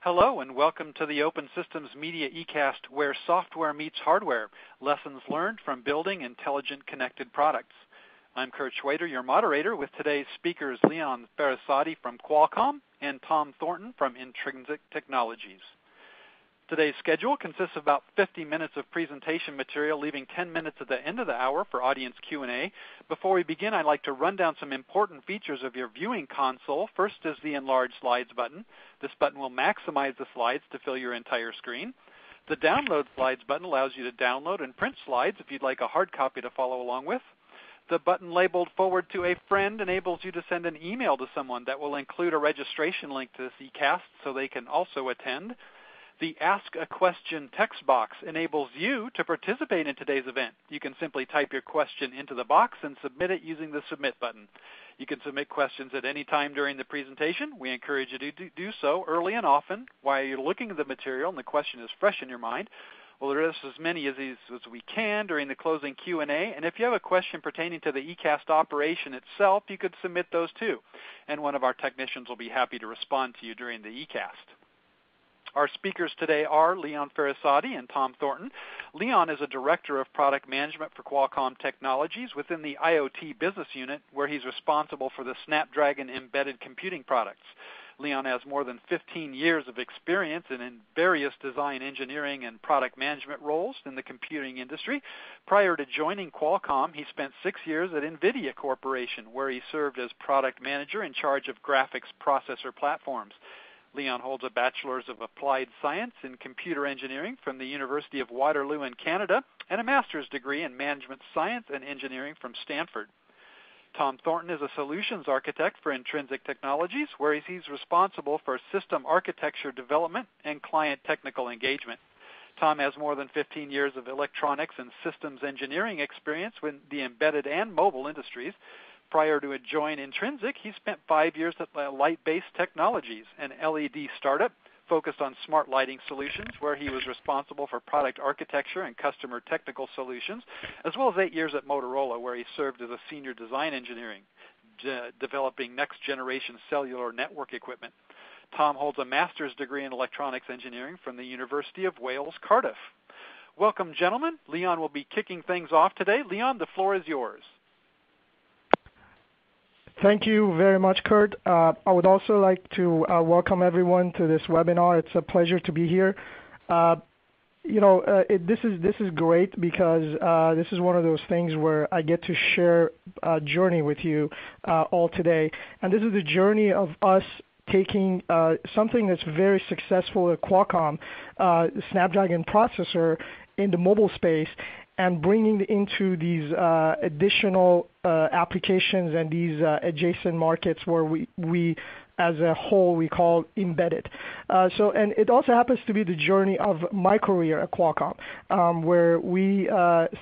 Hello and welcome to the Open Systems Media E-Cast, where software meets hardware, lessons learned from building intelligent connected products. I'm Kurt Schwader, your moderator, with today's speakers Leon Ferrisati from Qualcomm and Tom Thornton from Intrinsyc Technologies. Today's schedule consists of about 50 minutes of presentation material, leaving 10 minutes at the end of the hour for audience Q&A. Before we begin, I'd like to run down some important features of your viewing console. First is the Enlarge Slides button. This button will maximize the slides to fill your entire screen. The Download Slides button allows you to download and print slides if you'd like a hard copy to follow along with. The button labeled Forward to a Friend enables you to send an email to someone that will include a registration link to this e-cast so they can also attend. The Ask a Question text box enables you to participate in today's event. You can simply type your question into the box and submit it using the Submit button. You can submit questions at any time during the presentation. We encourage you to do so early and often while you're looking at the material and the question is fresh in your mind. We'll address as many as we can during the closing Q&A, and if you have a question pertaining to the e-cast operation itself, you could submit those too, and one of our technicians will be happy to respond to you during the e-cast. Our speakers today are Leon Ferrisati and Tom Thornton. Leon is a Director of Product Management for Qualcomm Technologies within the IoT business unit, where he's responsible for the Snapdragon embedded computing products. Leon has more than 15 years of experience in various design engineering and product management roles in the computing industry. Prior to joining Qualcomm, he spent 6 years at NVIDIA Corporation, where he served as product manager in charge of graphics processor platforms. Leon holds a Bachelor's of Applied Science in Computer Engineering from the University of Waterloo in Canada and a Master's degree in Management Science and Engineering from Stanford. Tom Thornton is a Solutions Architect for Intrinsyc Technologies, where he's responsible for system architecture development and client technical engagement. Tom has more than 15 years of electronics and systems engineering experience with the embedded and mobile industries. Prior to joining Intrinsyc, he spent 5 years at Light-Based Technologies, an LED startup focused on smart lighting solutions, where he was responsible for product architecture and customer technical solutions, as well as 8 years at Motorola, where he served as a senior design engineering, developing next-generation cellular network equipment. Tom holds a master's degree in electronics engineering from the University of Wales, Cardiff. Welcome, gentlemen. Leon will be kicking things off today. Leon, the floor is yours. Thank you very much, Kurt. I would also like to welcome everyone to this webinar. It's a pleasure to be here. This is great because this is one of those things where I get to share a journey with you all today. And this is the journey of us taking something that's very successful at Qualcomm, the Snapdragon processor, in the mobile space, and bringing into these additional applications and these adjacent markets where we as a whole, we call embedded. And it also happens to be the journey of my career at Qualcomm, where we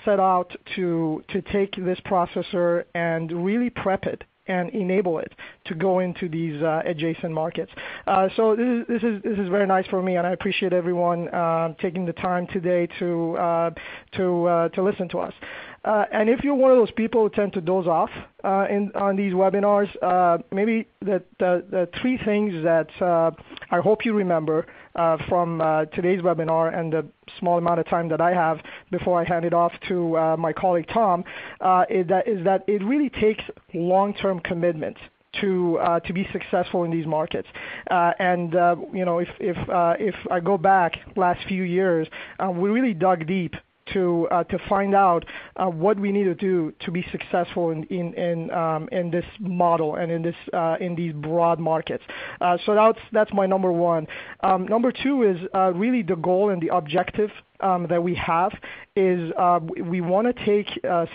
set out to take this processor and really prep it and enable it to go into these adjacent markets. So this is very nice for me, and I appreciate everyone taking the time today to listen to us. And if you're one of those people who tend to doze off on these webinars, maybe the three things that I hope you remember from today's webinar and the small amount of time that I have before I hand it off to my colleague Tom is that it really takes long-term commitment to be successful in these markets. If I go back last few years, we really dug deep to find out what we need to do to be successful in this model and in these broad markets. So that's my number one. Number two is really the goal and the objective that we have is we want to take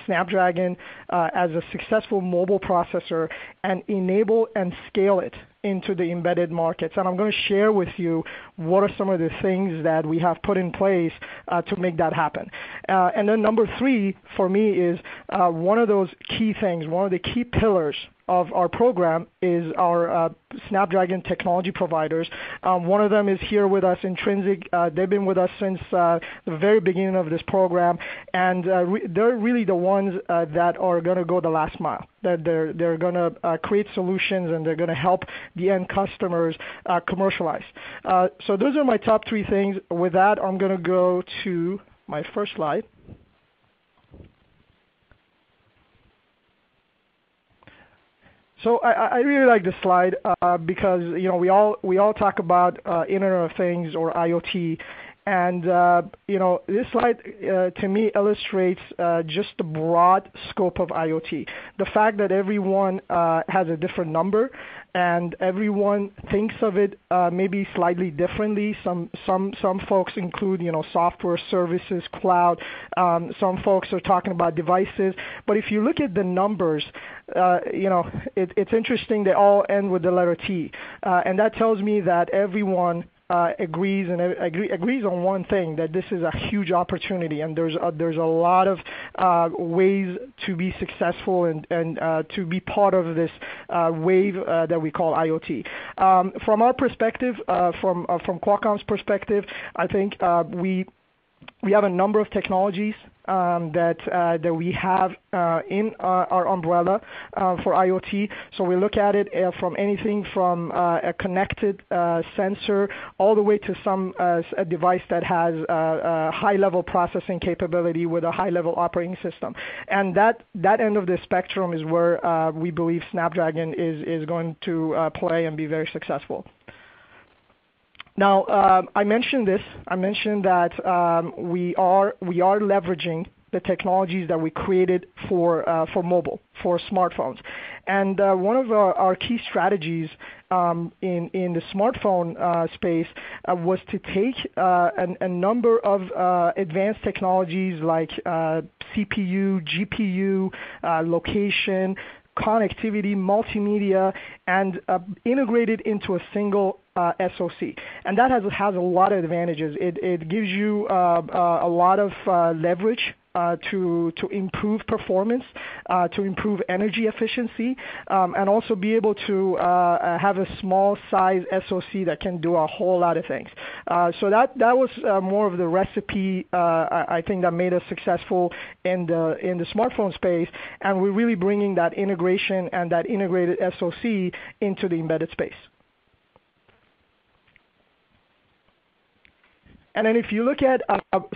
Snapdragon as a successful mobile processor and enable and scale it into the embedded markets. And I'm going to share with you what are some of the things that we have put in place to make that happen. And then number three for me is one of those key things, one of the key pillars of our program is our Snapdragon technology providers. One of them is here with us, Intrinsyc. They've been with us since the very beginning of this program, and they're really the ones that are going to go the last mile. That they're going to create solutions, and they're going to help the end customers commercialize. So those are my top three things. With that, I'm going to go to my first slide. So I really like this slide because we all talk about Internet of Things or IoT, and this slide to me illustrates just the broad scope of IoT. The fact that everyone has a different number and everyone thinks of it maybe slightly differently. Some folks include software, services, cloud. Some folks are talking about devices. But if you look at the numbers, it's interesting. They all end with the letter T, and that tells me that everyone agrees on one thing, that this is a huge opportunity, and there's a lot of ways to be successful and to be part of this wave that we call IoT. From our perspective, from Qualcomm's perspective, I think we have a number of technologies that we have in our umbrella for IoT. So we look at it from anything from a connected sensor all the way to a device that has high-level processing capability with a high-level operating system. And that end of the spectrum is where we believe Snapdragon is going to play and be very successful. Now, I mentioned this. I mentioned that we are leveraging the technologies that we created for mobile, for smartphones. And one of our key strategies in the smartphone space was to take a number of advanced technologies like CPU, GPU, location, connectivity, multimedia, and integrated into a single SOC. And that has a lot of advantages. It gives you a lot of leverage to improve performance, to improve energy efficiency, and also be able to have a small size SoC that can do a whole lot of things. So that was more of the recipe I think that made us successful in the smartphone space, and we're really bringing that integration and that integrated SoC into the embedded space. And then if you look at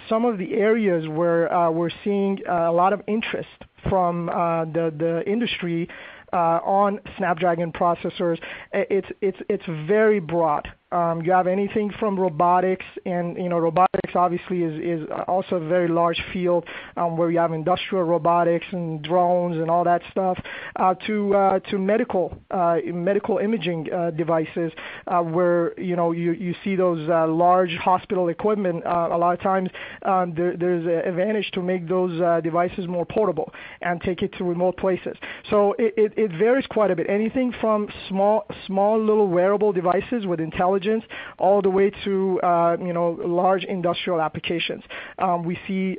some of the areas where we're seeing a lot of interest from the industry on Snapdragon processors, it's very broad. You have anything from robotics, and robotics obviously is also a very large field where you have industrial robotics and drones and all that stuff, to medical imaging devices where you see those large hospital equipment. A lot of times there's an advantage to make those devices more portable and take it to remote places. So it varies quite a bit. Anything from small little wearable devices with intelligence all the way to large industrial applications. We see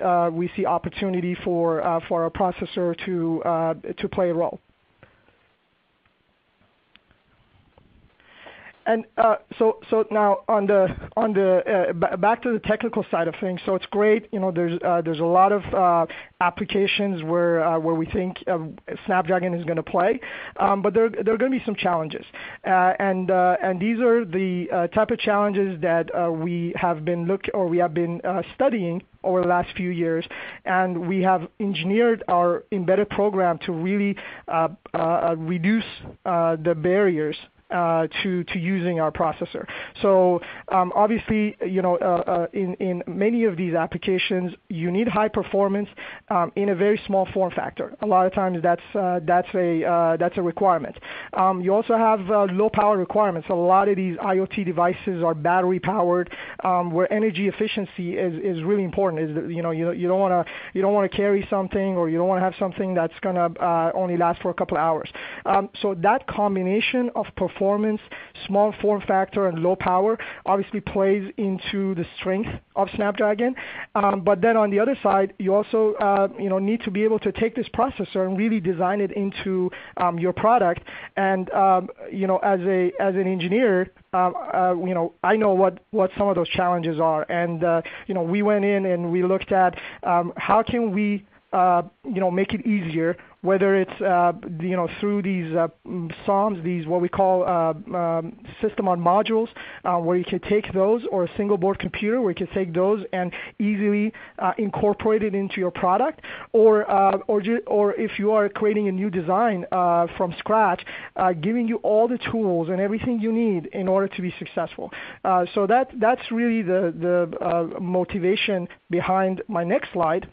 opportunity for a processor to play a role. And so now on the back to the technical side of things. So it's great. There's a lot of applications where we think Snapdragon is going to play, but there are going to be some challenges, and these are the type of challenges that we have been studying over the last few years, and we have engineered our embedded program to really reduce the barriers to using our processor. So obviously, in many of these applications, you need high performance in a very small form factor. A lot of times that's a requirement. You also have low power requirements. A lot of these IoT devices are battery powered, where energy efficiency is really important. You don't want to carry something, or you don't want to have something that's going to only last for a couple of hours. So that combination of performance performance, small form factor, and low power obviously plays into the strength of Snapdragon. But then on the other side, you also need to be able to take this processor and really design it into your product. And as an engineer, I know what some of those challenges are. And we went in and we looked at how can we make it easier, whether it's through these SOMs, these what we call system on modules, where you can take those, or a single board computer where you can take those and easily incorporate it into your product, or if you are creating a new design from scratch, giving you all the tools and everything you need in order to be successful. So that's really the motivation behind my next slide,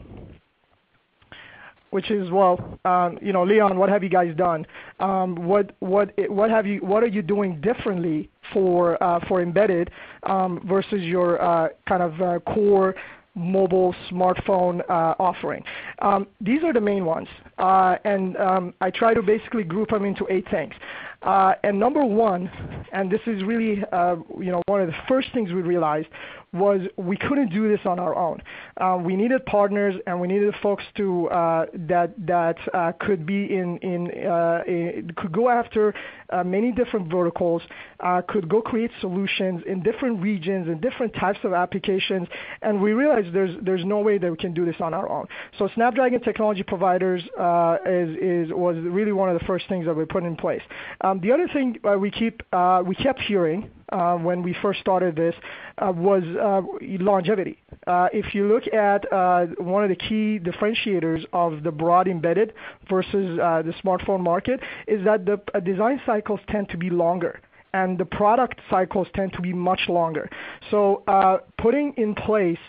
which is, Leon, what have you guys done? What are you doing differently for embedded versus your kind of core mobile smartphone offering? These are the main ones, and I try to basically group them into 8 things. And number one, and this is really one of the first things we realized, was we couldn't do this on our own. We needed partners, and we needed folks to that could be could go after many different verticals, could go create solutions in different regions and different types of applications. And we realized there's no way that we can do this on our own. So Snapdragon Technology Providers was really one of the first things that we put in place. The other thing we kept hearing when we first started this was longevity. If you look at one of the key differentiators of the broad embedded versus the smartphone market is that the design cycles tend to be longer, and the product cycles tend to be much longer. So putting in place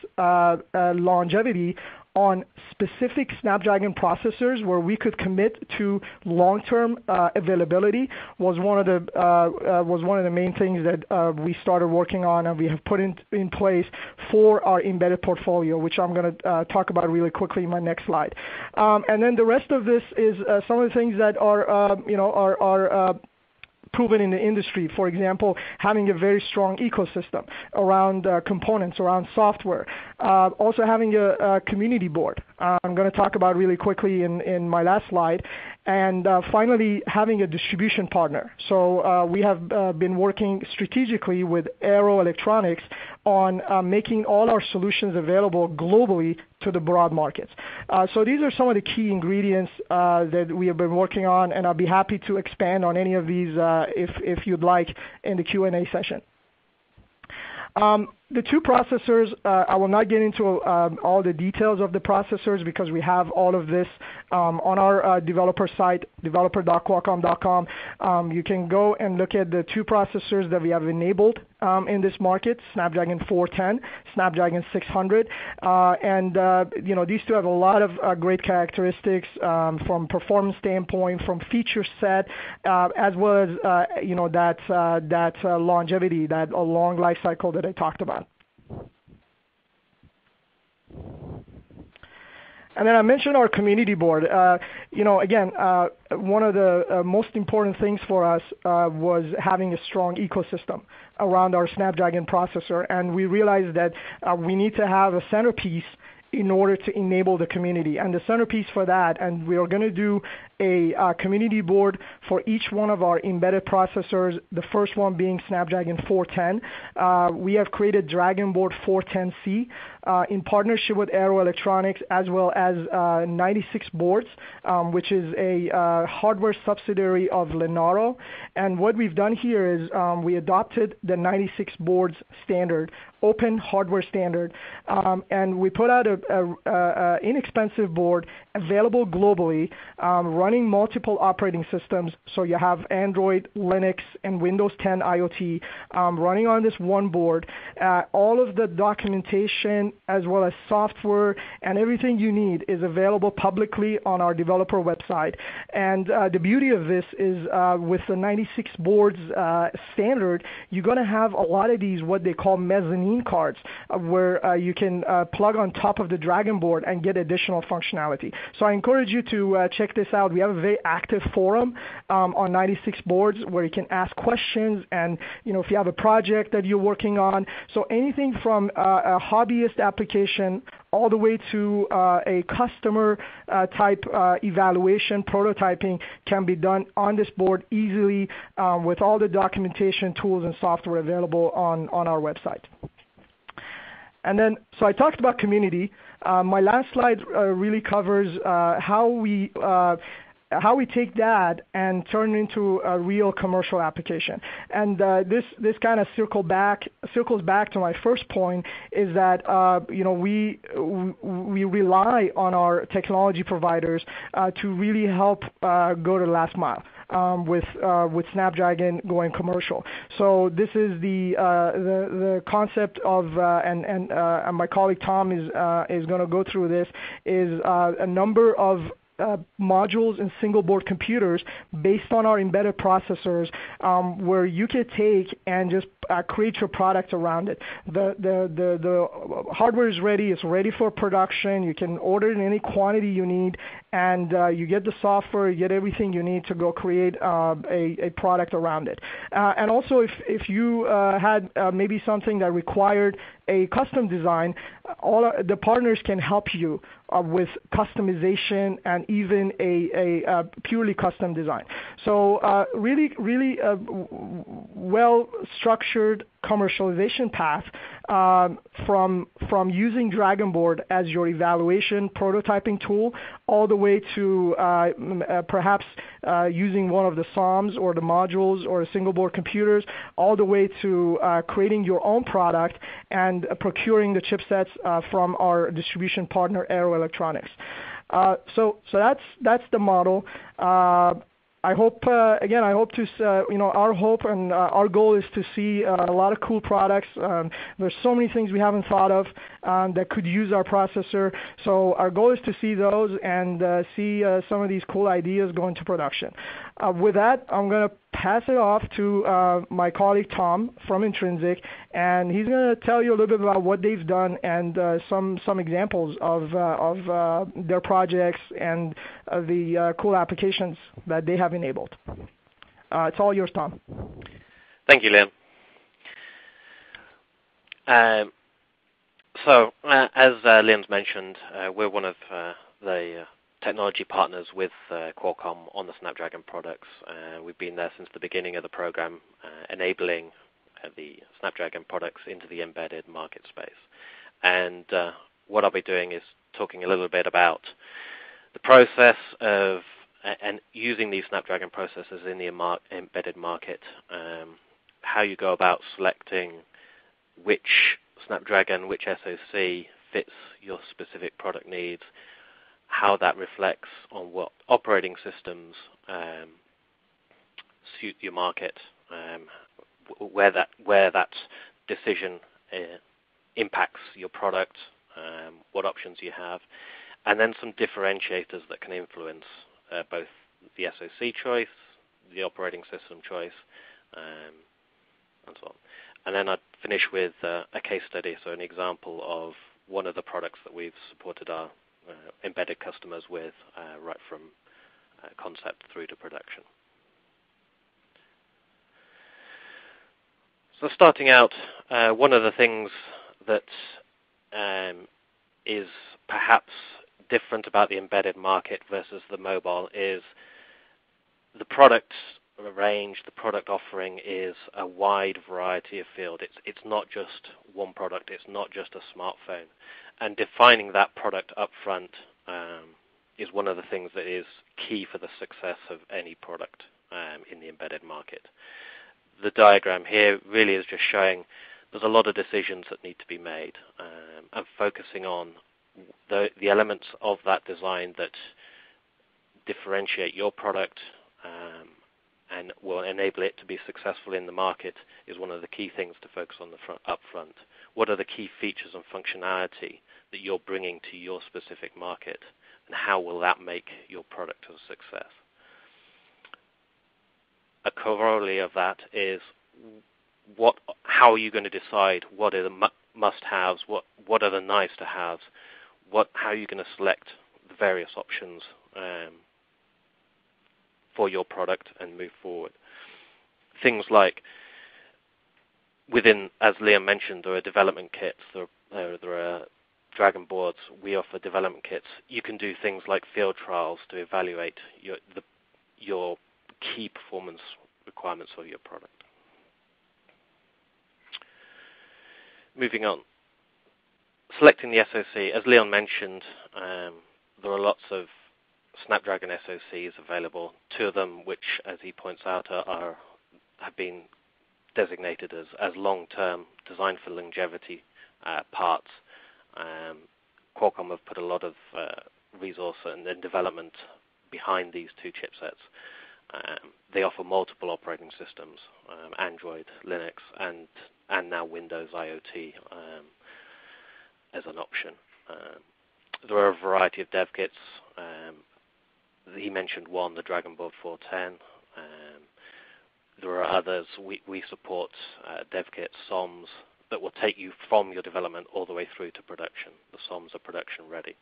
longevity on specific Snapdragon processors where we could commit to long-term availability was one of the main things that we started working on, and we have put in place for our embedded portfolio, which I'm going to talk about really quickly in my next slide. And then the rest of this is some of the things that are proven in the industry. For example, having a very strong ecosystem around components, around software. Also having a community board. I'm going to talk about really quickly in my last slide. And finally, having a distribution partner. So we have been working strategically with Arrow Electronics on making all our solutions available globally to the broad markets. So these are some of the key ingredients that we have been working on, and I'll be happy to expand on any of these if you'd like in the Q&A session. The two processors, I will not get into all the details of the processors because we have all of this on our developer site, developer.qualcomm.com. You can go and look at the two processors that we have enabled in this market, Snapdragon 410, Snapdragon 600. These two have a lot of great characteristics from performance standpoint, from feature set, as well as that longevity, that long life cycle that I talked about. And then I mentioned our community board. Again, one of the most important things for us was having a strong ecosystem around our Snapdragon processor, and we realized that we need to have a centerpiece in order to enable the community. And the centerpiece for that, and we are going to do a community board for each one of our embedded processors, the first one being Snapdragon 410. We have created Dragon Board 410C in partnership with Arrow Electronics, as well as 96 Boards, which is a hardware subsidiary of Lenovo. And what we've done here is we adopted the 96 Boards standard, open hardware standard, and we put out an inexpensive board available globally, running multiple operating systems. So you have Android, Linux, and Windows 10 IoT running on this one board. All of the documentation as well as software, and everything you need is available publicly on our developer website. And the beauty of this is with the 96 boards standard, you're going to have a lot of these what they call mezzanine cards where you can plug on top of the Dragon board and get additional functionality. So I encourage you to check this out. We have a very active forum on 96 boards where you can ask questions, and if you have a project that you're working on. So anything from a hobbyist application all the way to a customer type evaluation, prototyping can be done on this board easily with all the documentation, tools, and software available on our website. And then, so I talked about community. My last slide really covers how we take that and turn it into a real commercial application. And this kind of circles back to my first point is that we rely on our technology providers to really help go to the last mile. With Snapdragon going commercial. So this is the concept of, and my colleague Tom is going to go through this, is a number of modules and single board computers based on our embedded processors where you can take and just create your product around it. The hardware is ready. It's ready for production. You can order it in any quantity you need, and you get the software, you get everything you need to go create a product around it. And also, if you had maybe something that required a custom design, all the partners can help you with customization and even a purely custom design. So really well-structured commercialization path from using Dragon board as your evaluation prototyping tool all the way to perhaps using one of the SOMs or the modules or the single board computers, all the way to creating your own product and procuring the chipsets from our distribution partner Aero Electronics. So that's the model. I hope, again, our hope and our goal is to see a lot of cool products. There's so many things we haven't thought of that could use our processor. So our goal is to see those and see some of these cool ideas go into production. With that, I'm going to pass it off to my colleague Tom from Intrinsyc, and he's going to tell you a little bit about what they've done and some examples of their projects and the cool applications that they have enabled. It's all yours, Tom. Thank you, Liam. So, as Liam's mentioned, we're one of the technology partners with Qualcomm on the Snapdragon products. We've been there since the beginning of the program, enabling the Snapdragon products into the embedded market space. And what I'll be doing is talking a little bit about the process of and using these Snapdragon processors in the embedded market, how you go about selecting which Snapdragon, which SoC fits your specific product needs, how that reflects on what operating systems suit your market, where that decision impacts your product, what options you have, and then some differentiators that can influence both the SoC choice, the operating system choice, and so on. And then I'd finish with a case study, so an example of one of the products that we've supported our embedded customers with right from concept through to production. So starting out, one of the things that is perhaps different about the embedded market versus the mobile is the product range, the product offering is a wide variety of field. It's not just one product, it's not just a smartphone. And defining that product up front is one of the things that is key for the success of any product in the embedded market. The diagram here really is just showing there's a lot of decisions that need to be made and focusing on the elements of that design that differentiate your product and will enable it to be successful in the market is one of the key things to focus on up front. What are the key features and functionality that you're bringing to your specific market, and how will that make your product a success? A corollary of that is how are you going to decide what are the must-haves, what are the nice-to-haves, how are you going to select the various options for your product and move forward. Things like within, as Liam mentioned, there are development kits, there are Dragon boards. We offer development kits. You can do things like field trials to evaluate your key performance requirements of your product. Moving on. Selecting the SoC. As Leon mentioned, there are lots of Snapdragon SoCs available. Two of them, which, as he points out, have been designated as long-term, designed for longevity parts. Qualcomm have put a lot of resource and development behind these two chipsets. They offer multiple operating systems, Android, Linux, and now Windows IoT as an option. There are a variety of dev kits. He mentioned one, the Dragon Board 410. There are others. We support dev kits, SOMs, that will take you from your development all the way through to production. The SOMs are production ready.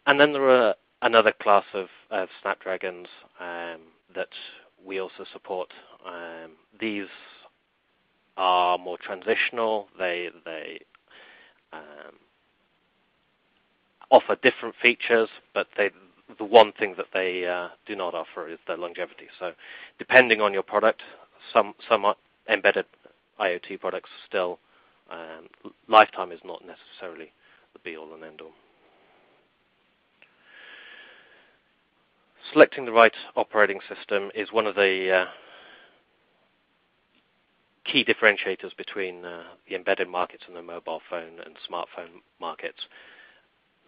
And then there are another class of Snapdragons that we also support. These are more transitional. They offer different features, but the one thing that they do not offer is the longevity. So depending on your product, some embedded IoT products still, lifetime is not necessarily the be-all and end-all. Selecting the right operating system is one of the key differentiators between the embedded markets and the mobile phone and smartphone markets.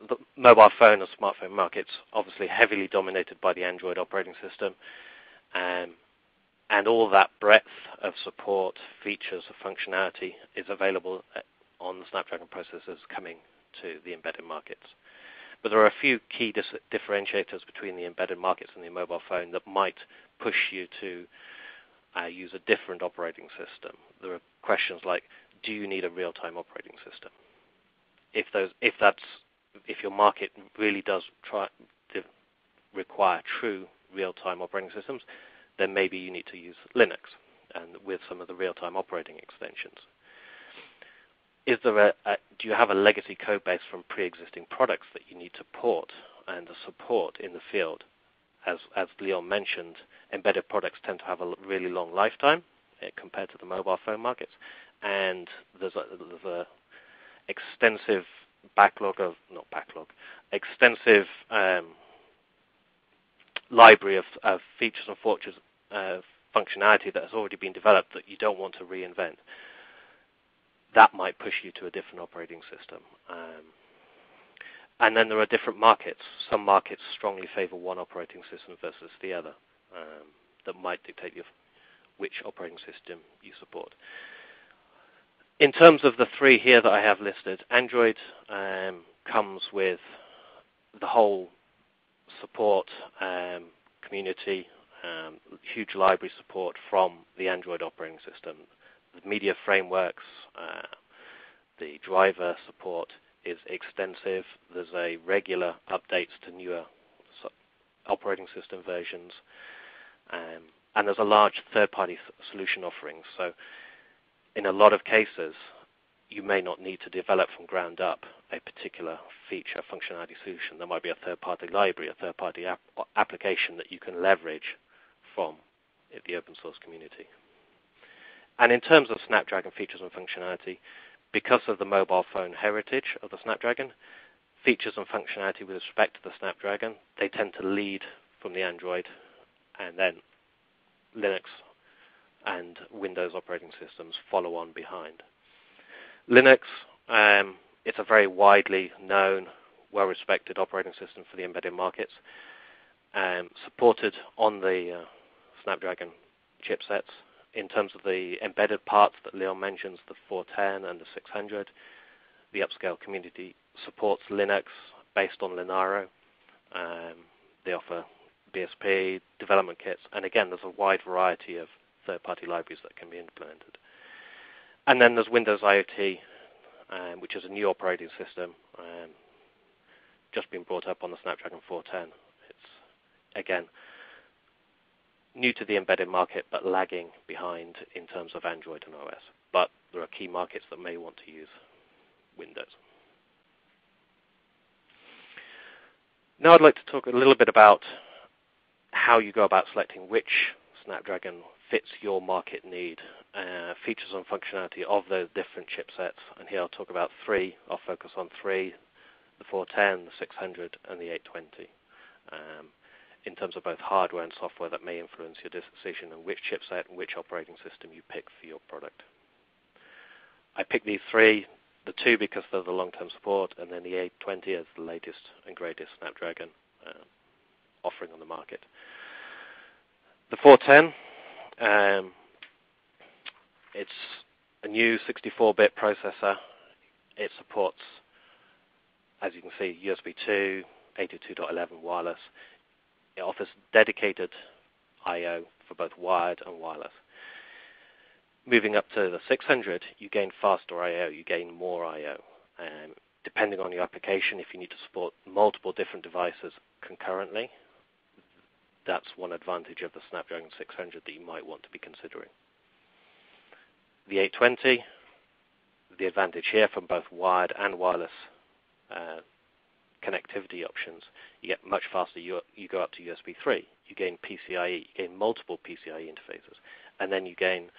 The mobile phone and smartphone markets obviously heavily dominated by the Android operating system, and all that breadth of support, features, of functionality is available on the Snapdragon processors coming to the embedded markets. But there are a few key differentiators between the embedded markets and the mobile phone that might push you to use a different operating system. There are questions like, do you need a real-time operating system? If your market really does require true real-time operating systems, then maybe you need to use Linux and with some of the real-time operating extensions. Do you have a legacy code base from pre-existing products that you need to port and the support in the field? As Leon mentioned, embedded products tend to have a really long lifetime compared to the mobile phone markets, and there's a extensive extensive library of features and functionality that has already been developed that you don't want to reinvent. That might push you to a different operating system. And then there are different markets. Some markets strongly favor one operating system versus the other. That might dictate which operating system you support. In terms of the three here that I have listed, Android comes with the whole support community, huge library support from the Android operating system. The media frameworks, the driver support is extensive. There's a regular updates to newer operating system versions, and there's a large third-party solution offering. So in a lot of cases, you may not need to develop from ground up a particular feature functionality solution. There might be a third-party library, a third-party application that you can leverage from the open source community. And in terms of Snapdragon features and functionality, because of the mobile phone heritage of the Snapdragon, features and functionality with respect to the Snapdragon, they tend to lead from the Android, and then Linux and Windows operating systems follow on behind. Linux, it's a very widely known, well-respected operating system for the embedded markets, supported on the Snapdragon chipsets. In terms of the embedded parts that Leon mentions, the 410 and the 600, the upscale community supports Linux based on Linaro. They offer BSP, development kits, and again, there's a wide variety of third-party libraries that can be implemented. And then there's Windows IoT, which is a new operating system, just been brought up on the Snapdragon 410. It's, again, new to the embedded market, but lagging behind in terms of Android and OS. But there are key markets that may want to use Windows. Now I'd like to talk a little bit about how you go about selecting which Snapdragon fits your market need, features and functionality of those different chipsets. And here I'll talk about three. I'll focus on three: the 410, the 600, and the 820. In terms of both hardware and software that may influence your decision on which chipset and which operating system you pick for your product. I picked these three, the two because they're the long-term support, and then the 820 is the latest and greatest Snapdragon offering on the market. The 410, it's a new 64-bit processor. It supports, as you can see, USB 2, 802.11 wireless. It offers dedicated I/O for both wired and wireless. Moving up to the 600, you gain faster I/O, you gain more I/O. Depending on your application, if you need to support multiple different devices concurrently, that's one advantage of the Snapdragon 600 that you might want to be considering. The 820, the advantage here from both wired and wireless connectivity options, you get much faster. You go up to USB 3. You gain PCIe. You gain multiple PCIe interfaces, and then you gain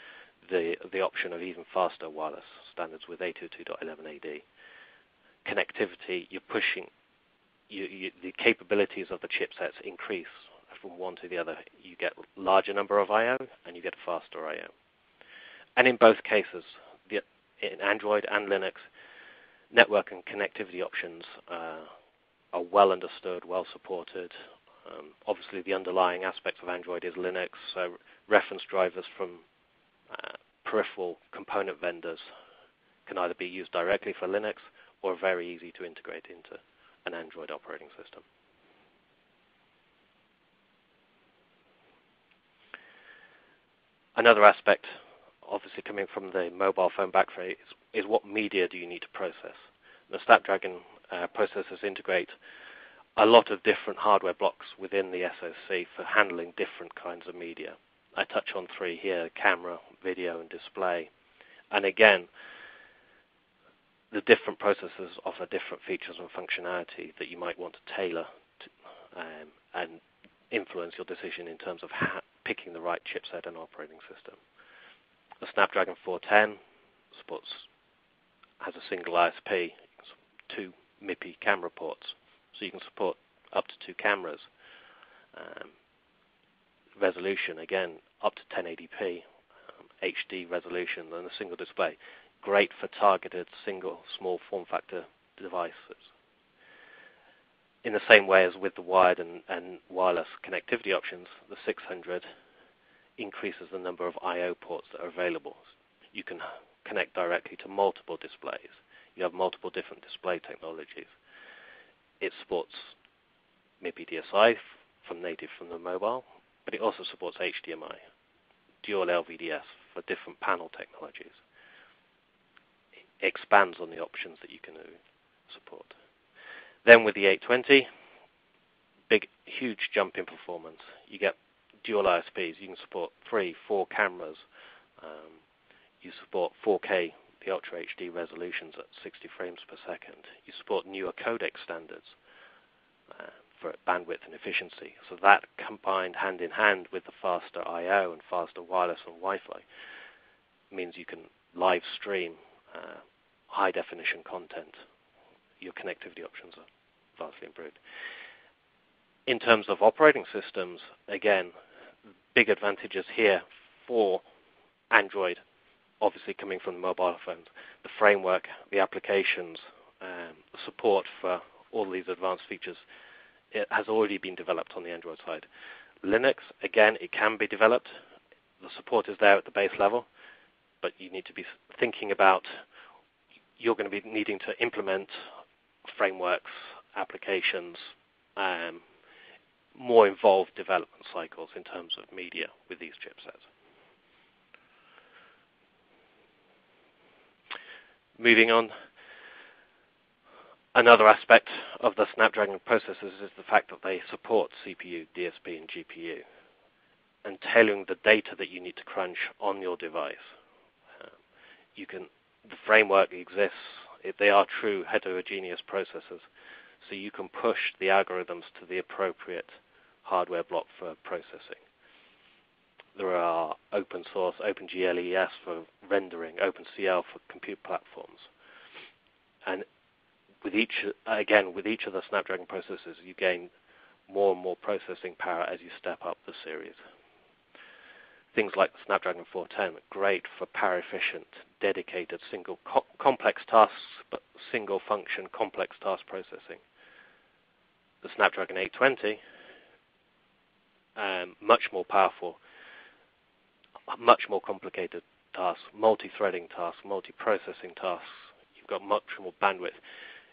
the option of even faster wireless standards with 802.11ad. Connectivity, you're pushing. The capabilities of the chipsets increase from one to the other. You get a larger number of I/O, and you get faster I/O. And in both cases, in Android and Linux, network and connectivity options are well understood, well supported. Obviously, the underlying aspect of Android is Linux, so reference drivers from peripheral component vendors can either be used directly for Linux or very easy to integrate into an Android operating system. Another aspect, obviously coming from the mobile phone background, is what media do you need to process. The Snapdragon processors integrate a lot of different hardware blocks within the SoC for handling different kinds of media. I touch on three here: camera, video, and display. And again, the different processors offer different features and functionality that you might want to tailor to, and influence your decision in terms of picking the right chipset and operating system. The Snapdragon 410 has a single ISP, two MIPI camera ports, so you can support up to two cameras. Resolution, again, up to 1080p, HD resolution, and a single display. Great for targeted single small form factor devices. In the same way as with the wired and wireless connectivity options, the 600 increases the number of I/O ports that are available. You can connect directly to multiple displays. You have multiple different display technologies. It supports MIPI DSi from the mobile, but it also supports HDMI, dual LVDS for different panel technologies. It expands on the options that you can support. Then with the 820, huge jump in performance. You get dual ISPs. You can support 3, 4 cameras. You support 4K, the Ultra HD resolutions at 60 frames per second. You support newer codec standards for bandwidth and efficiency. So that combined hand in hand with the faster I/O and faster wireless and Wi-Fi means you can live stream high definition content. Your connectivity options are vastly improved. In terms of operating systems, again, big advantages here for Android, obviously coming from the mobile phones. The framework, the applications, the support for all these advanced features, it has already been developed on the Android side. Linux, again, it can be developed. the support is there at the base level, but you need to be thinking about you're going to be needing to implement frameworks, applications, more involved development cycles in terms of media with these chipsets. Moving on, another aspect of the Snapdragon processors is the fact that they support CPU, DSP, and GPU, and tailoring the data that you need to crunch on your device. The framework exists. They are true heterogeneous processors, so you can push the algorithms to the appropriate hardware block for processing. There are open source, OpenGLES for rendering, OpenCL for compute platforms. And with each of the Snapdragon processors, you gain more and more processing power as you step up the series. Things like the Snapdragon 410, great for power-efficient, dedicated, single complex tasks, but single function complex task processing. The Snapdragon 820, much more powerful, much more complicated tasks, multi-threading tasks, multi-processing tasks. You've got much more bandwidth.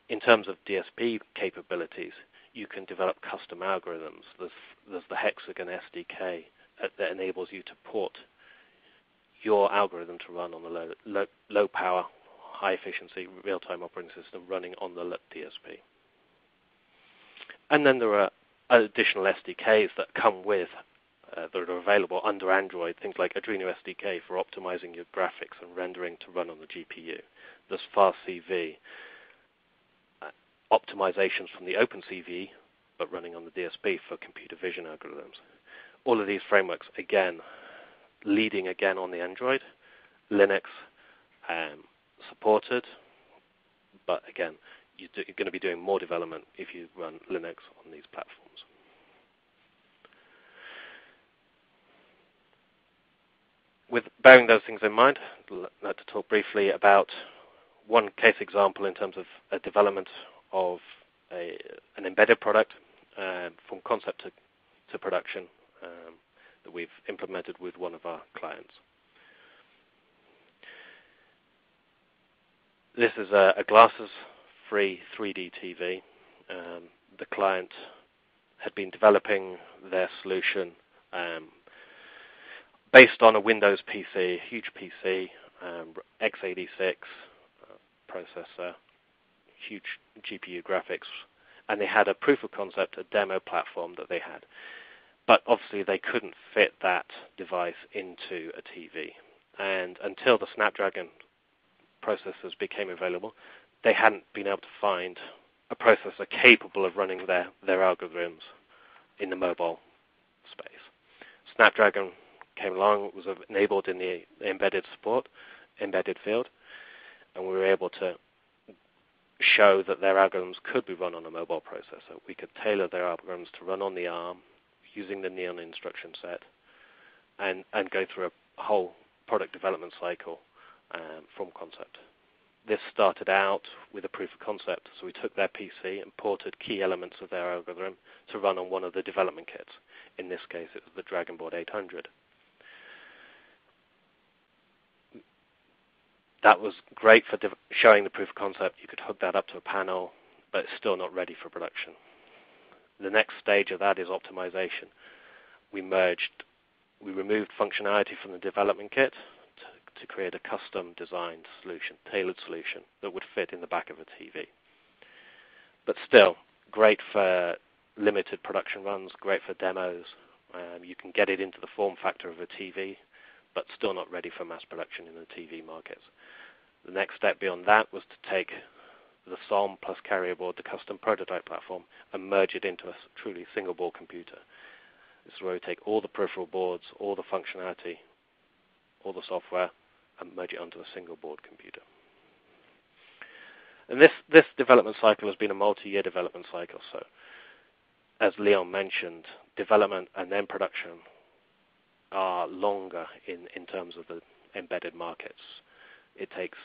In terms of DSP capabilities, you can develop custom algorithms. There's the Hexagon SDK that enables you to port your algorithm to run on the low power, high efficiency, real-time operating system running on the DSP. And then there are additional SDKs that come with, that are available under Android, things like Adreno SDK for optimizing your graphics and rendering to run on the GPU. There's FastCV, optimizations from the OpenCV, but running on the DSP for computer vision algorithms. All of these frameworks, again, leading again on the Android, Linux supported, but again, you're going to be doing more development if you run Linux on these platforms. With bearing those things in mind, I'd like to talk briefly about one case example in terms of a development of an embedded product from concept to production that we've implemented with one of our clients. This is a glasses-free 3D TV. The client had been developing their solution based on a Windows PC, huge PC, x86 processor, huge GPU graphics, and they had a proof of concept, a demo platform that they had. But obviously they couldn't fit that device into a TV. And until the Snapdragon processors became available, they hadn't been able to find a processor capable of running their algorithms in the mobile space. Snapdragon came along, was enabled in the embedded field, and we were able to show that their algorithms could be run on a mobile processor. We could tailor their algorithms to run on the ARM using the Neon instruction set and go through a whole product development cycle from concept. This started out with a proof of concept, so we took their PC and ported key elements of their algorithm to run on one of the development kits. In this case, it was the Dragon Board 800. That was great for showing the proof of concept. You could hook that up to a panel, but it's still not ready for production. The next stage of that is optimization. We removed functionality from the development kit to create a custom designed solution, tailored solution that would fit in the back of a TV. But still, great for limited production runs, great for demos. You can get it into the form factor of a TV, but still not ready for mass production in the TV markets. The next step beyond that was to take the SOM plus carrier board, the custom prototype platform, and merge it into a truly single board computer. This is where we take all the peripheral boards, all the functionality, all the software, and merge it onto a single board computer. And this development cycle has been a multi-year development cycle. So, as Leon mentioned, development and then production are longer in terms of the embedded markets. It takes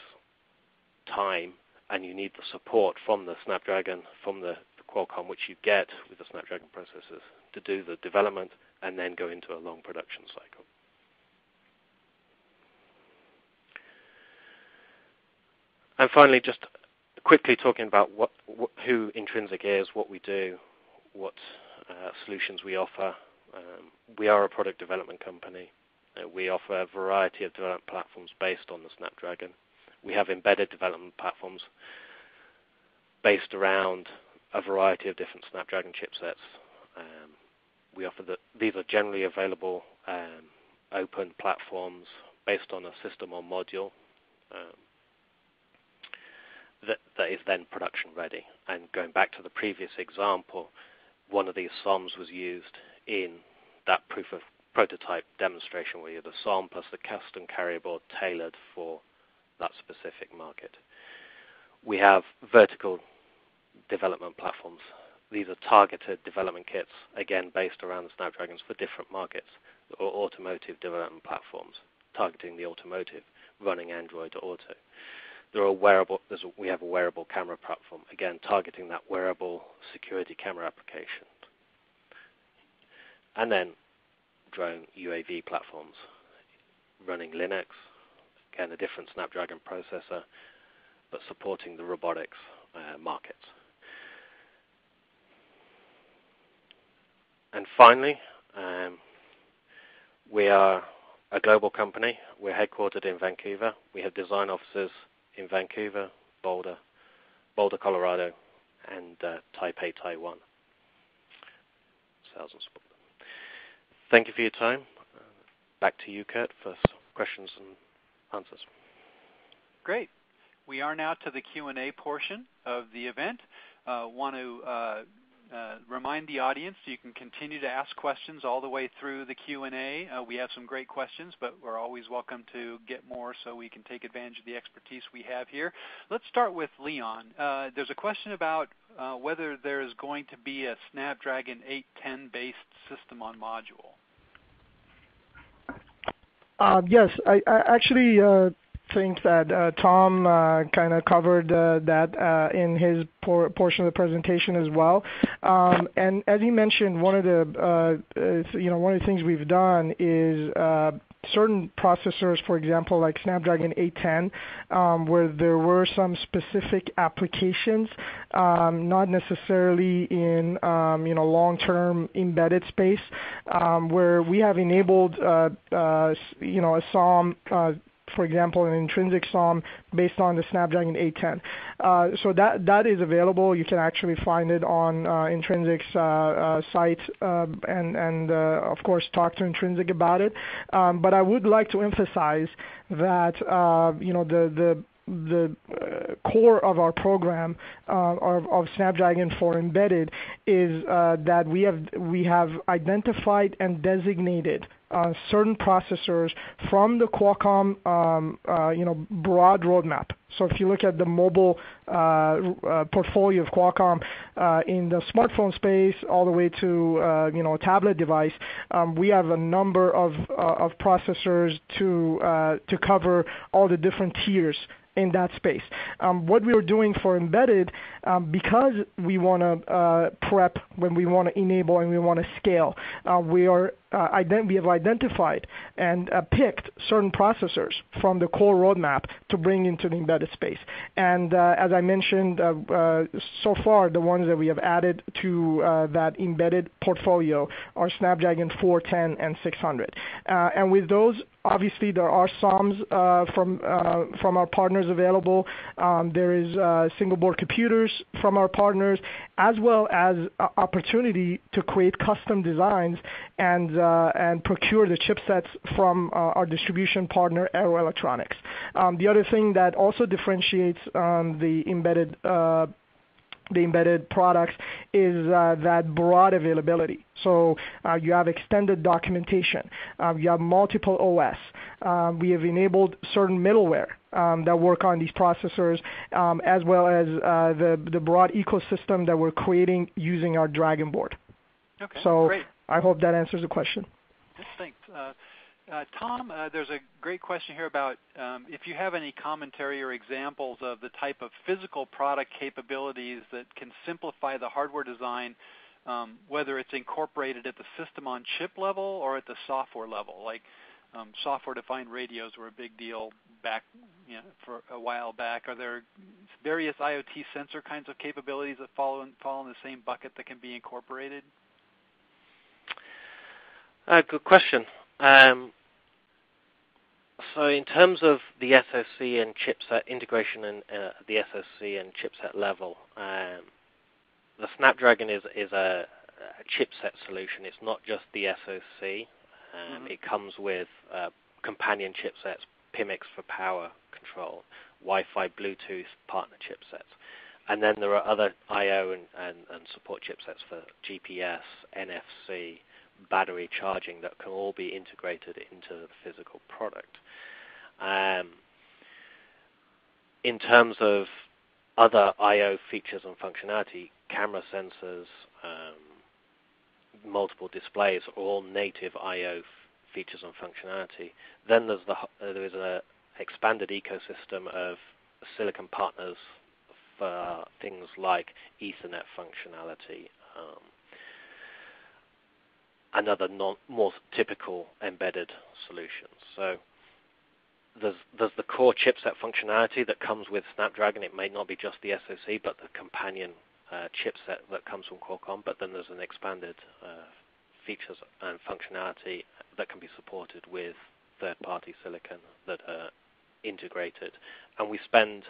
time, and you need the support from the Snapdragon, from the Qualcomm, which you get with the Snapdragon processors, to do the development and then go into a long production cycle. And finally, just quickly talking about who Intrinsyc is, what we do, what solutions we offer. We are a product development company. We offer a variety of development platforms based on the Snapdragon. We have embedded development platforms based around a variety of different Snapdragon chipsets. We offer these are generally available open platforms based on a system or module that is then production ready. And going back to the previous example, one of these SOMs was used in that proof of prototype demonstration where you had the SOM plus the custom carrier board tailored for that specific market. We have vertical development platforms. These are targeted development kits, again based around the Snapdragons for different markets, or automotive development platforms targeting the automotive, running Android Auto. We have a wearable camera platform, again targeting that wearable security camera application. And then drone UAV platforms running Linux, again a different Snapdragon processor, but supporting the robotics markets. And finally, we are a global company. We're headquartered in Vancouver. We have design offices in Vancouver, Boulder, Colorado, and Taipei, Taiwan. Sales and support. Thank you for your time. Back to you, Kurt, for questions and answers. Great. We are now to the Q&A portion of the event. Want to remind the audience you can continue to ask questions all the way through the Q&A. We have some great questions, but we're always welcome to get more so we can take advantage of the expertise we have here. Let's start with Leon. There's a question about whether there's going to be a Snapdragon 810-based system on module. Yes, I actually think that Tom kind of covered that in his portion of the presentation as well. And as he mentioned, one of the things we've done is certain processors, for example, like Snapdragon 810, where there were some specific applications, not necessarily in long-term embedded space, where we have enabled a SOM, for example, an Intrinsyc SOM based on the Snapdragon 810. So that is available. You can actually find it on Intrinsic's site and of course talk to Intrinsyc about it. But I would like to emphasize that the core of our program of Snapdragon for embedded is that we have identified and designated certain processors from the Qualcomm broad roadmap. So if you look at the mobile portfolio of Qualcomm in the smartphone space all the way to a tablet device, we have a number of processors to cover all the different tiers in that space. What we are doing for embedded, because we want to prep when we want to enable and we want to scale, we have identified and picked certain processors from the core roadmap to bring into the embedded space. And as I mentioned, so far the ones that we have added to that embedded portfolio are Snapdragon 410 and 600. And with those, obviously there are SOMs from our partners available. There is single board computers from our partners, as well as opportunity to create custom designs and procure the chipsets from our distribution partner, Arrow Electronics. The other thing that also differentiates the embedded products is that broad availability. So you have extended documentation. You have multiple OS. We have enabled certain middleware that work on these processors, as well as the broad ecosystem that we're creating using our Dragon board. Okay, so great. I hope that answers the question. Yes, thanks. Tom, there's a great question here about if you have any commentary or examples of the type of physical product capabilities that can simplify the hardware design, whether it's incorporated at the system-on-chip level or at the software level. Like software-defined radios were a big deal back, for a while back. Are there various IoT sensor kinds of capabilities that fall in the same bucket that can be incorporated? Good question. So in terms of the SoC and chipset integration and the SoC and chipset level, the Snapdragon is a chipset solution. It's not just the SoC. It comes with companion chipsets, PMICs for power control, Wi-Fi, Bluetooth partner chipsets. And then there are other I/O and support chipsets for GPS, NFC, battery charging that can all be integrated into the physical product. In terms of other I/O features and functionality, camera sensors, multiple displays, are all native I/O features and functionality. Then there is an expanded ecosystem of silicon partners for things like Ethernet functionality, and other more typical embedded solutions. So there's the core chipset functionality that comes with Snapdragon. It may not be just the SoC, but the companion chipset that comes from Qualcomm. But then there's an expanded features and functionality that can be supported with third-party silicon that are integrated. And we spend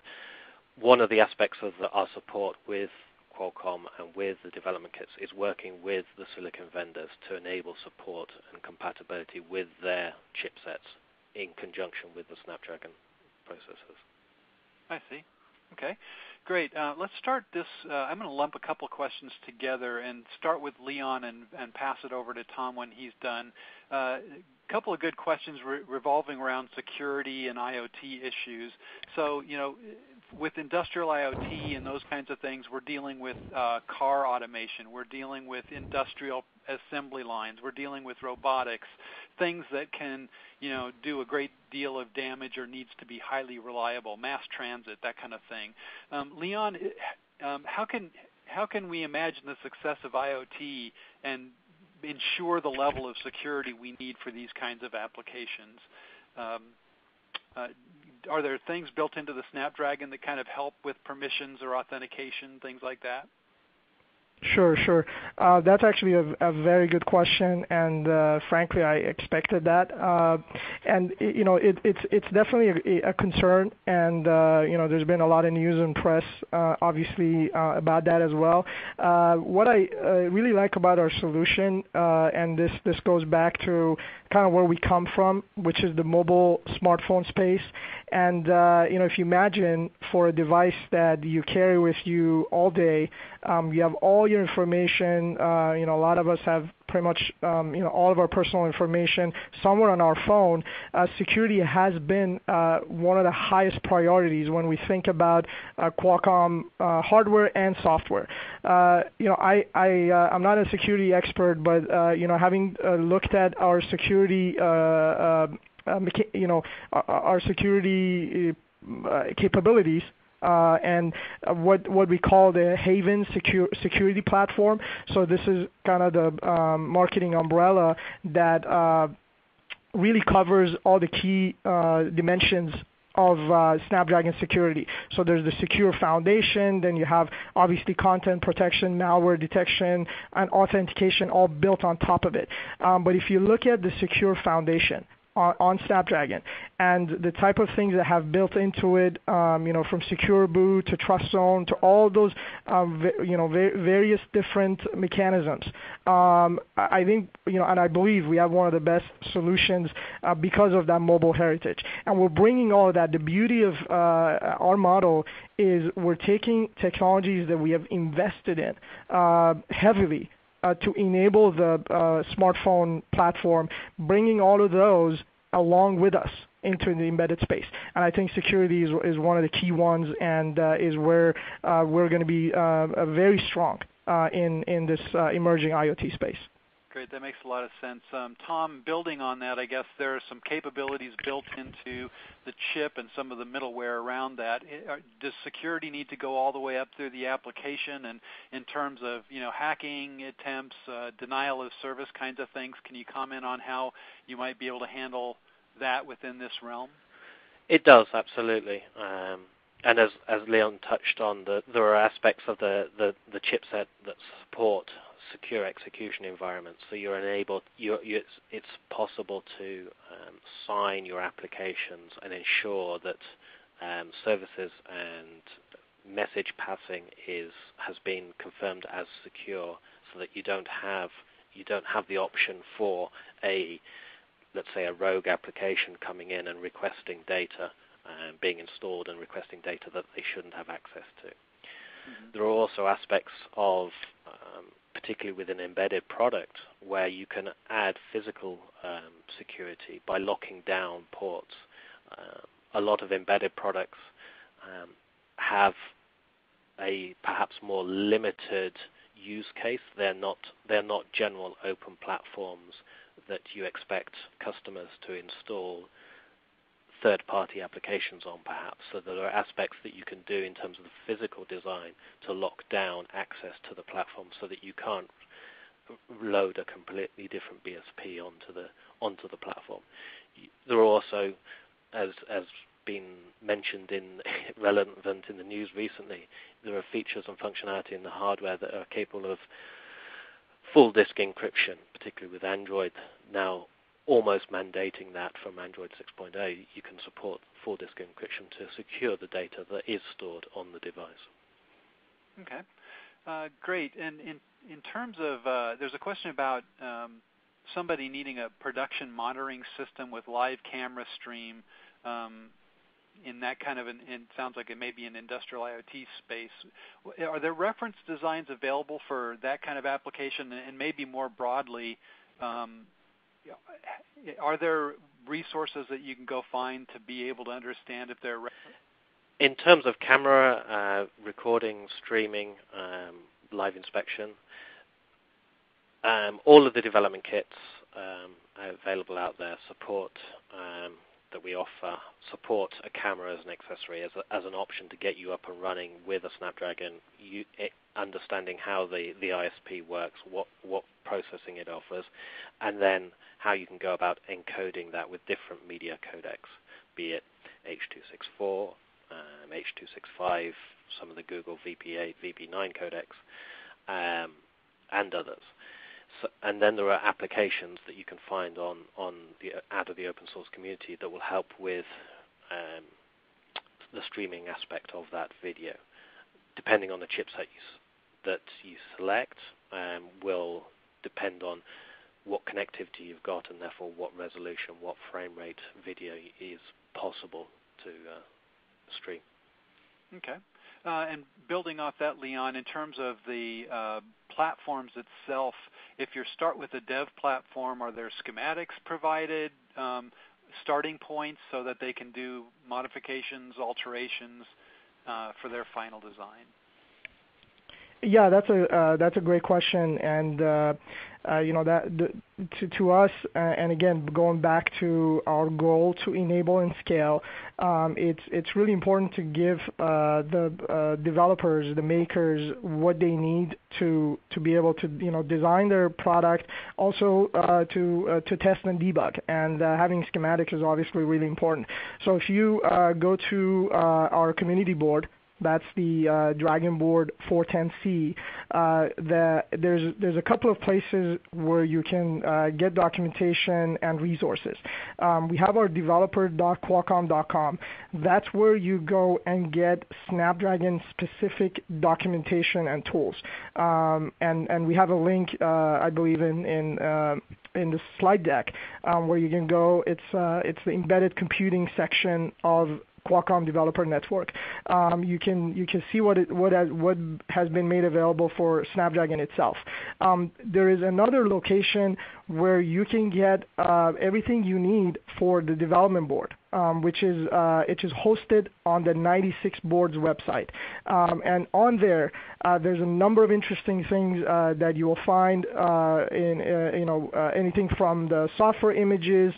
one of the aspects of our support with Qualcomm and with the development kits is working with the silicon vendors to enable support and compatibility with their chipsets in conjunction with the Snapdragon processors. I see. Okay, great. Let's start this. I'm going to lump a couple questions together and start with Leon and pass it over to Tom when he's done. A couple of good questions revolving around security and IoT issues. So, with industrial IoT and those kinds of things, we're dealing with car automation. We're dealing with industrial assembly lines. We're dealing with robotics, things that can, do a great deal of damage or needs to be highly reliable, mass transit, that kind of thing. Leon, how can we imagine the success of IoT and ensure the level of security we need for these kinds of applications? Are there things built into the Snapdragon that kind of help with permissions or authentication, things like that? Sure. That's actually a very good question, and frankly, I expected that. And it's definitely a concern, and there's been a lot of news and press, obviously, about that as well. What I really like about our solution, and this goes back to kind of where we come from, which is the mobile smartphone space. And if you imagine for a device that you carry with you all day, you have all your information. A lot of us have pretty much all of our personal information somewhere on our phone. Security has been one of the highest priorities when we think about Qualcomm hardware and software. I'm not a security expert, but having looked at our security our security capabilities and what we call the Haven security platform. So this is kind of the marketing umbrella that really covers all the key dimensions of Snapdragon security. So there's the secure foundation, then you have obviously content protection, malware detection, and authentication all built on top of it. But if you look at the secure foundation on Snapdragon and the type of things that have built into it, from secure boot to trust zone to all those, various different mechanisms. I think, and I believe we have one of the best solutions because of that mobile heritage. And we're bringing all of that. The beauty of our model is we're taking technologies that we have invested in heavily to enable the smartphone platform, bringing all of those along with us into the embedded space. And I think security is one of the key ones, and is where we're going to be very strong in this emerging IoT space. Great, that makes a lot of sense. Tom, building on that, I guess there are some capabilities built into the chip and some of the middleware around that. Does security need to go all the way up through the application? And in terms of hacking attempts, denial of service kinds of things, can you comment on how you might be able to handle that within this realm? It does, absolutely. And as Leon touched on, there are aspects of the chipset that support secure execution environments. So it's possible to sign your applications and ensure that services and message passing has been confirmed as secure, so that you don't have the option for let's say a rogue application coming in and requesting data, being installed and requesting data that they shouldn't have access to. Mm-hmm. There are also aspects of, particularly with an embedded product, where you can add physical security by locking down ports. A lot of embedded products have a perhaps more limited use case. They're not general open platforms that you expect customers to install third-party applications on, perhaps. So there are aspects that you can do in terms of the physical design to lock down access to the platform, so that you can't load a completely different BSP onto the platform. There are also, as been mentioned relevant in the news recently, there are features and functionality in the hardware that are capable of full disk encryption, particularly with Android now almost mandating that from Android 6.0. You can support full disk encryption to secure the data that is stored on the device. Okay, great. And in terms of, there's a question about somebody needing a production monitoring system with live camera stream in that kind of it sounds like it may be an industrial IoT space. Are there reference designs available for that kind of application? And maybe more broadly, are there resources that you can go find to be able to understand if they're in terms of camera recording, streaming, live inspection? All of the development kits available out there support that we offer support a camera as an accessory, as an option to get you up and running with a Snapdragon, understanding how the ISP works, what processing it offers, and then how you can go about encoding that with different media codecs, be it H.264, H.265, some of the Google VP8, VP9 codecs, and others. So, and then there are applications that you can find out of the open source community that will help with the streaming aspect of that video. Depending on the chipset that you select, will depend on what connectivity you've got, and therefore what resolution, what frame rate video is possible to stream. Okay. And building off that, Leon, in terms of the platforms itself, if you start with a dev platform, are there schematics provided, starting points, so that they can do modifications, alterations for their final design? Yeah, that's a great question, and that to us, and again going back to our goal to enable and scale, it's really important to give the developers, the makers, what they need to be able to design their product, also to test and debug, and having schematics is obviously really important. So if you go to our community board, that's the Dragon Board 410C. There's a couple of places where you can get documentation and resources. We have our developer.qualcomm.com. That's where you go and get Snapdragon-specific documentation and tools. And we have a link, I believe, in the slide deck where you can go. It's the embedded computing section of Qualcomm Developer Network. You can see what has been made available for Snapdragon itself. There is another location where you can get everything you need for the development board, which is hosted on the 96 board's website. And on there's a number of interesting things that you will find in anything from the software images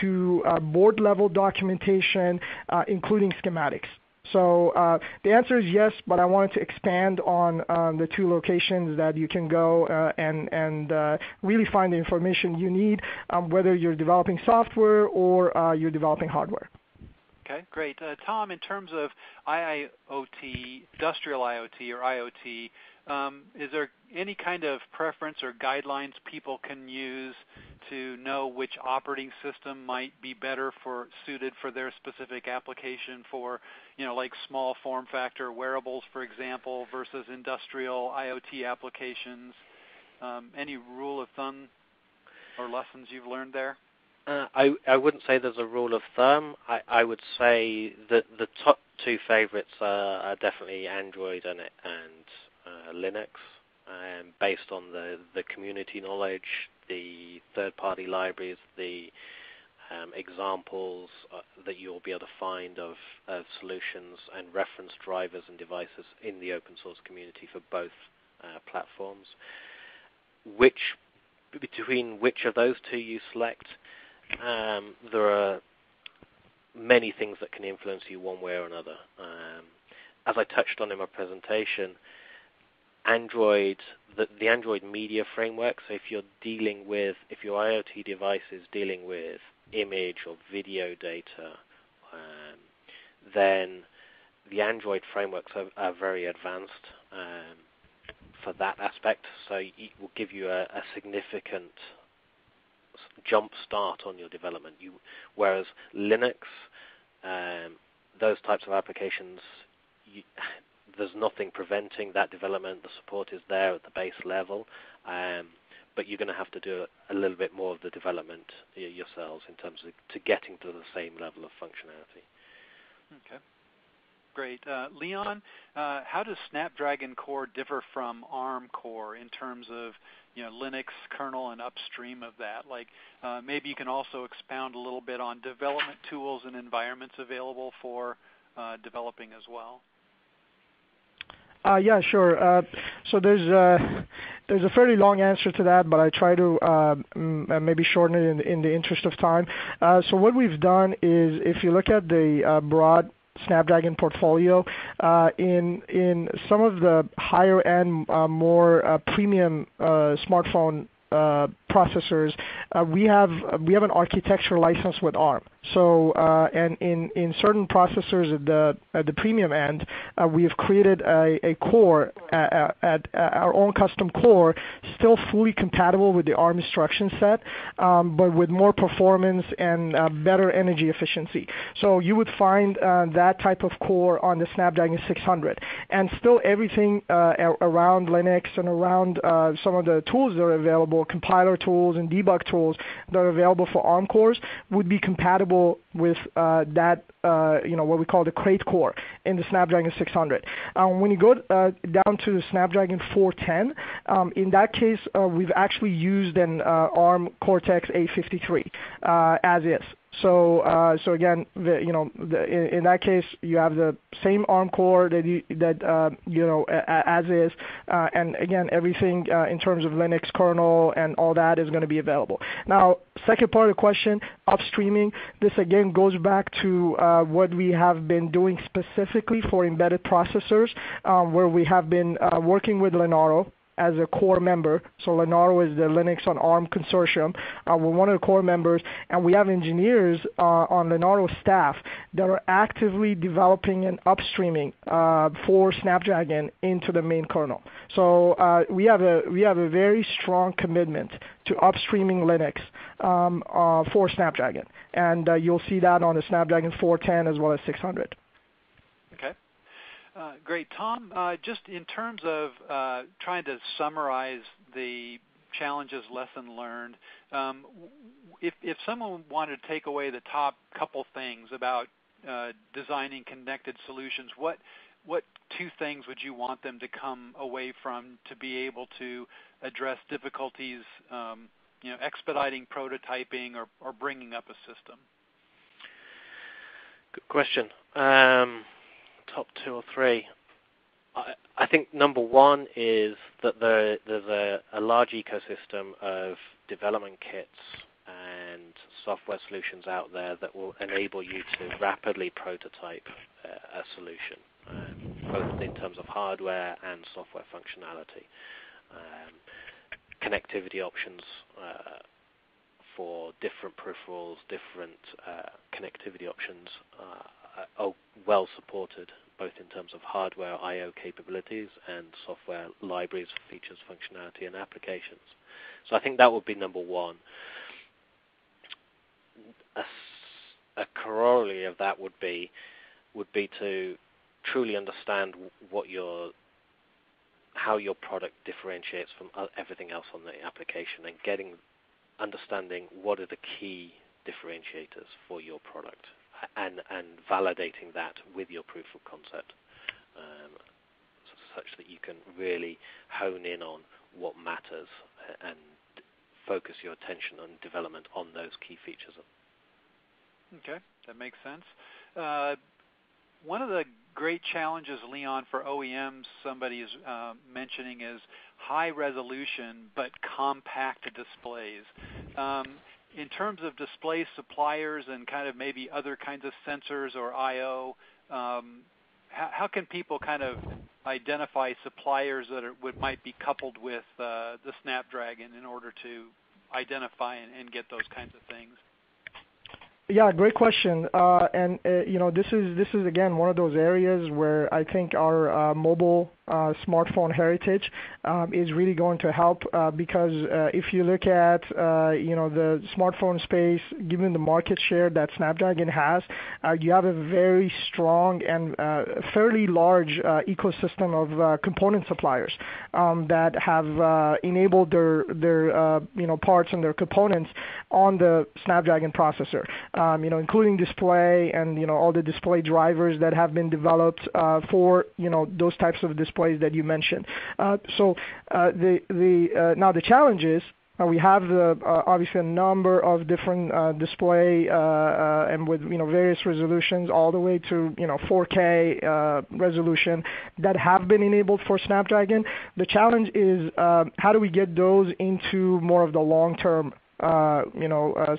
to board level documentation, including schematics. So the answer is yes, but I wanted to expand on the two locations that you can go and really find the information you need, whether you're developing software or you're developing hardware. Okay, great. Tom, in terms of IoT, industrial IoT or IoT, is there any kind of preference or guidelines people can use to know which operating system might be better suited for their specific application for, like small form factor wearables, for example, versus industrial IoT applications? Any rule of thumb or lessons you've learned there? I wouldn't say there's a rule of thumb. I would say that the top two favorites are definitely Android and Linux, based on the community knowledge, the third-party libraries, the examples that you'll be able to find of solutions and reference drivers and devices in the open source community for both platforms. Between which of those two you select, there are many things that can influence you one way or another. As I touched on in my presentation, the Android media framework, so if your IoT device is dealing with image or video data, then the Android frameworks are very advanced for that aspect, so it will give you a significant jump start on your development. Whereas Linux, those types of applications, there's nothing preventing that development. The support is there at the base level, but you're going to have to do a little bit more of the development yourselves in terms of to getting to the same level of functionality. Okay. Great. Leon, how does Snapdragon Core differ from ARM Core in terms of Linux kernel and upstream of that? Like maybe you can also expound a little bit on development tools and environments available for developing as well. Yeah, sure. So there's a fairly long answer to that, but I try to maybe shorten it in the interest of time. So what we've done is, if you look at the broad Snapdragon portfolio, in some of the higher end, more premium smartphone processors, we have an architecture license with ARM. So and in certain processors at the premium end, we have created a core at our own custom core, still fully compatible with the ARM instruction set, but with more performance and better energy efficiency. So you would find that type of core on the Snapdragon 600, and still everything around Linux and around some of the tools that are available, compiler tools and debug tools that are available for ARM cores, would be compatible with that, what we call the crate core in the Snapdragon 600. When you go down to the Snapdragon 410, in that case, we've actually used an ARM Cortex A53 as is. So again, in that case, you have the same ARM core as is, and again, everything in terms of Linux kernel and all that is going to be available. Now, second part of the question, upstreaming. This again goes back to what we have been doing specifically for embedded processors, where we have been working with Linaro as a core member. So Linaro is the Linux on ARM consortium. We're one of the core members, and we have engineers on Linaro staff that are actively developing and upstreaming for Snapdragon into the main kernel. So we have a very strong commitment to upstreaming Linux for Snapdragon, and you'll see that on the Snapdragon 410 as well as 600. Okay. Great. Tom, just in terms of trying to summarize the challenges, lesson learned, if someone wanted to take away the top couple things about designing connected solutions, what two things would you want them to come away from to be able to address difficulties, expediting prototyping or bringing up a system? Good question. Top two or three. I think number one is that there's a large ecosystem of development kits and software solutions out there that will enable you to rapidly prototype a solution, both in terms of hardware and software functionality. Connectivity options for different peripherals, different connectivity options are well supported, both in terms of hardware I/O capabilities and software libraries, features, functionality, and applications. So I think that would be number one. A corollary of that would be to truly understand how your product differentiates from everything else on the application, and understanding what are the key differentiators for your product, and validating that with your proof of concept, such that you can really hone in on what matters and focus your attention on development on those key features. Okay, that makes sense. One of the great challenges, Leon, for OEMs, somebody is mentioning, is high resolution but compact displays. In terms of display suppliers and kind of maybe other kinds of sensors or I/O, how can people kind of identify suppliers that might be coupled with the Snapdragon in order to identify and get those kinds of things? Yeah, great question. This is again one of those areas where I think our mobile smartphone heritage is really going to help, because if you look at the smartphone space, given the market share that Snapdragon has, you have a very strong and fairly large ecosystem of component suppliers that have enabled their parts and their components on the Snapdragon processor, including display and all the display drivers that have been developed for those types of displays that you mentioned. Now the challenge is we have obviously a number of different display and with various resolutions all the way to 4K resolution that have been enabled for Snapdragon. The challenge is how do we get those into more of the long-term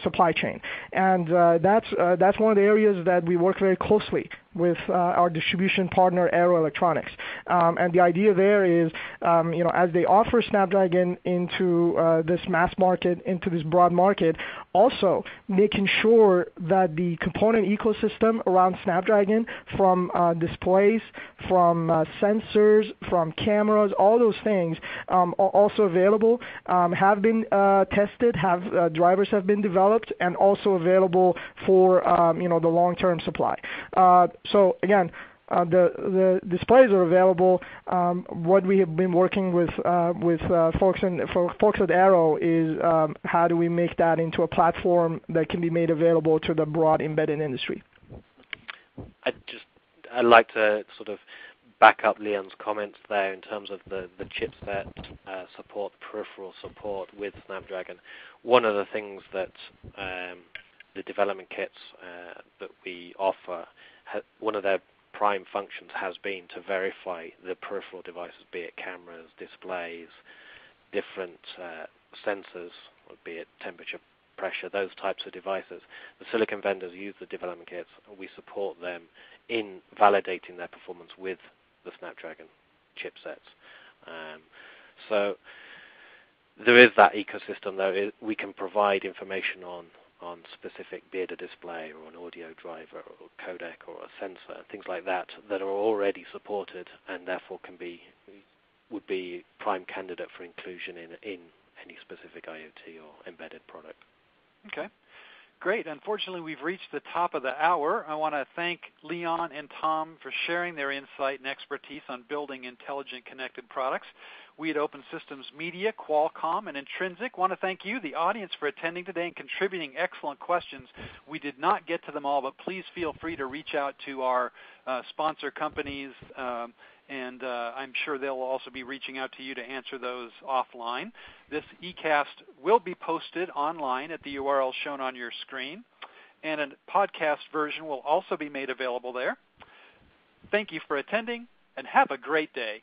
supply chain, and that's one of the areas that we work very closely with our distribution partner, Arrow Electronics. And the idea there is, as they offer Snapdragon into this mass market, into this broad market, also making sure that the component ecosystem around Snapdragon, from displays, from sensors, from cameras, all those things are also available, have been tested, drivers have been developed, and also available for the long-term supply. So again, the displays are available. What we have been working with folks at Arrow is how do we make that into a platform that can be made available to the broad embedded industry. I'd like to sort of back up Leon's comments there in terms of the chipset support, peripheral support with Snapdragon. One of the things that the development kits that we offer, one of their prime functions has been to verify the peripheral devices, be it cameras, displays, different sensors, be it temperature, pressure, those types of devices. The silicon vendors use the development kits, and we support them in validating their performance with the Snapdragon chipsets. So there is that ecosystem, though. We can provide information on specific be it a display or an audio driver or codec or a sensor, things like that are already supported and therefore would be prime candidate for inclusion in any specific IoT or embedded product. Okay. Great. Unfortunately, we've reached the top of the hour. I want to thank Leon and Tom for sharing their insight and expertise on building intelligent connected products. We at Open Systems Media, Qualcomm, and Intrinsyc want to thank you, the audience, for attending today and contributing excellent questions. We did not get to them all, but please feel free to reach out to our sponsor companies, and I'm sure they'll also be reaching out to you to answer those offline. This E-Cast will be posted online at the URL shown on your screen, and a podcast version will also be made available there. Thank you for attending, and have a great day.